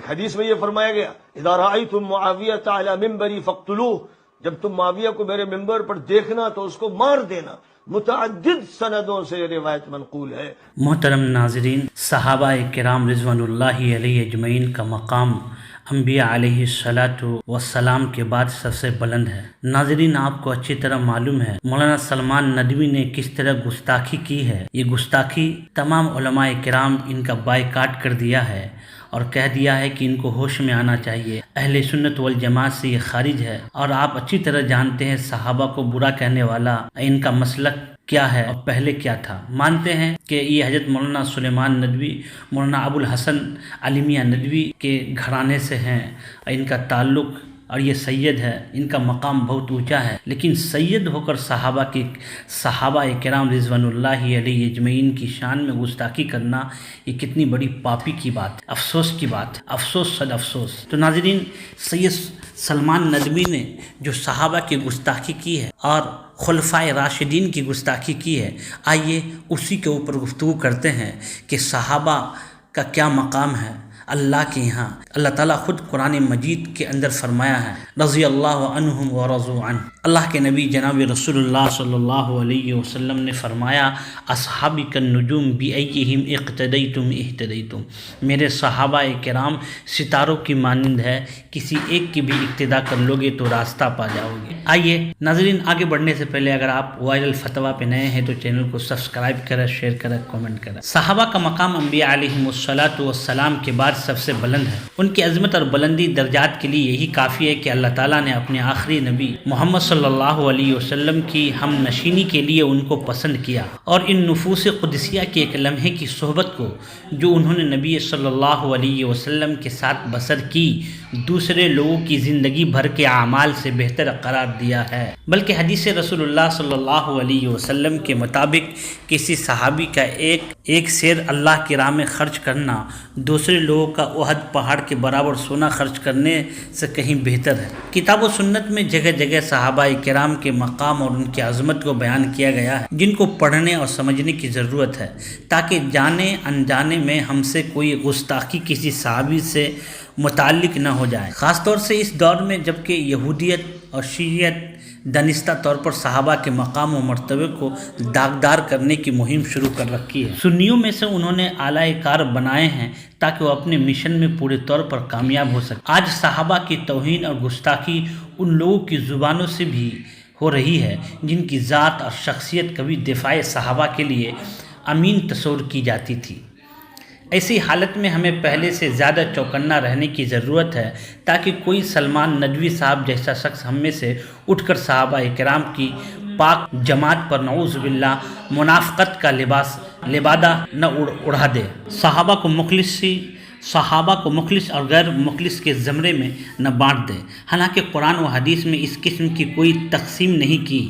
ایک حدیث میں یہ فرمایا گیا اذا رأيتم معاویہ علی منبری فاقتلوہ، جب تم معاویہ کو میرے ممبر پر دیکھنا تو اس کو مار دینا۔ متعدد سندوں سے یہ روایت منقول ہے۔ محترم ناظرین، صحابہ کرام رضوان اللہ علیہ اجمعین کا مقام انبیاء علیہ الصلاۃ والسلام کے بعد سب سے بلند ہے۔ ناظرین، آپ کو اچھی طرح معلوم ہے مولانا سلمان ندوی نے کس طرح گستاخی کی ہے۔ یہ گستاخی تمام علماء کرام ان کا بائیکاٹ کر دیا ہے اور کہہ دیا ہے کہ ان کو ہوش میں آنا چاہیے، اہل سنت والجماعت سے یہ خارج ہے۔ اور آپ اچھی طرح جانتے ہیں صحابہ کو برا کہنے والا ان کا مسلک کیا ہے اور پہلے کیا تھا۔ مانتے ہیں کہ یہ حضرت مولانا سلیمان ندوی، مولانا ابو الحسن علی میاں ندوی کے گھرانے سے ہیں، ان کا تعلق، اور یہ سید ہے، ان کا مقام بہت اونچا ہے، لیکن سید ہو کر صحابہ کرام رضوان اللہ علیہ اجمعین کی شان میں گستاخی کرنا یہ کتنی بڑی پاپی کی بات، افسوس کی بات، افسوس صد افسوس۔ تو ناظرین، سید سلمان ندوی نے جو صحابہ کی گستاخی کی ہے اور خلفائے راشدین کی گستاخی کی ہے، آئیے اسی کے اوپر گفتگو کرتے ہیں کہ صحابہ کا کیا مقام ہے اللہ کے یہاں۔ اللہ تعالیٰ خود قرآن مجید کے اندر فرمایا ہے رضی اللہ عنہم ورضوا عنہ۔ اللہ کے نبی جناب رسول اللہ صلی اللہ علیہ وسلم نے فرمایا اصحابی کالنجوم بأیہم اقتدیتم اہتدیتم، میرے صحابہ کرام ستاروں کی مانند ہے، کسی ایک کی بھی اقتدا کر لوگے تو راستہ پا جاؤ گے۔ آئیے ناظرین، آگے بڑھنے سے پہلے اگر آپ وائرل فتویٰ پہ نئے ہیں تو چینل کو سبسکرائب کریں، شیئر کریں، کامنٹ کریں۔ صحابہ کا مقام انبیاء علیہم الصلاۃ والسلام کے بعد سب سے بلند ہے۔ ان کی عظمت اور بلندی درجات کے لیے یہی کافی ہے کہ اللہ تعالیٰ نے اپنے آخری نبی محمد صلی اللہ علیہ وسلم کی ہم نشینی کے لیے ان کو پسند کیا، اور ان نفوس قدسیہ کے ایک لمحے کی صحبت کو جو انہوں نے نبی صلی اللہ علیہ وسلم کے ساتھ بسر کی، دوسرے لوگوں کی زندگی بھر کے اعمال سے بہتر قرار دیا ہے۔ بلکہ حدیث رسول اللہ صلی اللہ علیہ وسلم کے مطابق کسی صحابی کا ایک سیر اللہ کی راہ میں خرچ کرنا دوسرے لوگوں کا احد پہاڑ کے برابر سونا خرچ کرنے سے کہیں بہتر ہے۔ کتاب و سنت میں جگہ جگہ صحابہ کرام کے مقام اور ان کی عظمت کو بیان کیا گیا ہے، جن کو پڑھنے اور سمجھنے کی ضرورت ہے تاکہ جانے انجانے میں ہم سے کوئی گستاخی کسی صحابی سے متعلق نہ ہو جائے، خاص طور سے اس دور میں جبکہ یہودیت اور شیعیت دانستہ طور پر صحابہ کے مقام و مرتبے کو داغدار کرنے کی مہم شروع کر رکھی ہے۔ سنیوں میں سے انہوں نے اعلی کار بنائے ہیں تاکہ وہ اپنے مشن میں پورے طور پر کامیاب ہو سکے۔ آج صحابہ کی توہین اور گستاخی ان لوگوں کی زبانوں سے بھی ہو رہی ہے جن کی ذات اور شخصیت کبھی دفاع صحابہ کے لیے امین تصور کی جاتی تھی۔ ایسی حالت میں ہمیں پہلے سے زیادہ چوکنا رہنے کی ضرورت ہے تاکہ کوئی سلمان ندوی صاحب جیسا شخص ہم میں سے اٹھ کر صحابہ کرام کی پاک جماعت پر نعوذ باللہ منافقت کا لبادہ نہ اڑا دے، صحابہ کو مخلص اور غیر مخلص کے زمرے میں نہ بانٹ دے۔ حالانکہ قرآن و حدیث میں اس قسم کی کوئی تقسیم نہیں کی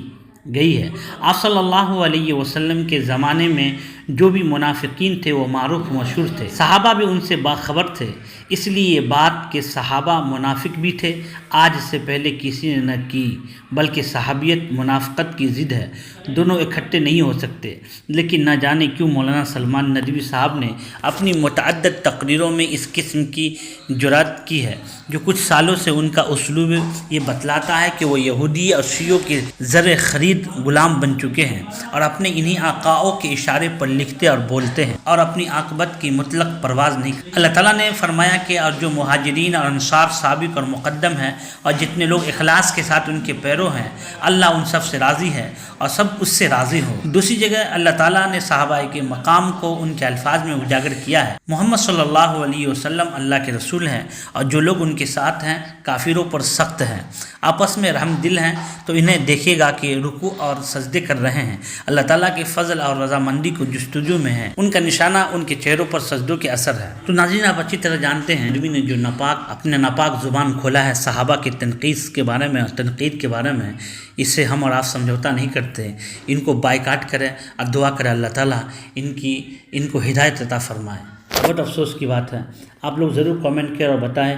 گئی ہے۔ آپ صلی اللہ علیہ وسلم کے زمانے میں جو بھی منافقین تھے وہ معروف مشہور تھے، صحابہ بھی ان سے باخبر تھے، اس لیے یہ بات کہ صحابہ منافق بھی تھے آج سے پہلے کسی نے نہ کی، بلکہ صحابیت منافقت کی ضد ہے، دونوں اکٹھے نہیں ہو سکتے۔ لیکن نہ جانے کیوں مولانا سلمان ندوی صاحب نے اپنی متعدد تقریروں میں اس قسم کی جرات کی ہے، جو کچھ سالوں سے ان کا اسلوب یہ بتلاتا ہے کہ وہ یہودی اور شیعوں کے زر خرید غلام بن چکے ہیں اور اپنے انہی آقاؤں کے اشارے پر لکھتے اور بولتے ہیں اور اپنی عاقبت کی مطلق پرواز نہیں کرتے۔ اللہ تعالیٰ نے فرمایا کہ اور جو مہاجرین اور انصار سابق اور مقدم ہیں اور جتنے لوگ اخلاص کے ساتھ ان کے پیرو ہیں، اللہ ان سب سے راضی ہے اور سب اس سے راضی ہو۔ دوسری جگہ اللہ تعالیٰ نے صحابہ کے مقام کو ان کے الفاظ میں اجاگر کیا ہے۔ محمد صلی اللہ علیہ وسلم اللہ کے رسول ہیں اور جو لوگ ان کے ساتھ ہیں کافروں پر سخت ہیں، آپس میں رحم دل ہیں، تو انہیں دیکھے گا کہ رکوع اور سجدے کر رہے ہیں، اللہ تعالیٰ کے فضل اور رضامندی کو جستجو میں ہیں، ان کا نشانہ ان کے چہروں پر سجدوں کے اثر ہے۔ تو ناظرین، آپ اچھی طرح جانتے ہیں نبی نے جو اپنے ناپاک زبان کھولا ہے صحابہ کی تنقید کے بارے میں اور تنقید کے بارے میں، اس سے ہم اور آپ سمجھوتا نہیں کرتے، ان کو بائیکاٹ کریں اور دعا کریں اللہ تعالیٰ ان کو ہدایت عطا فرمائے۔ بہت افسوس کی بات ہے، آپ لوگ ضرور کامنٹ کریں اور بتائیں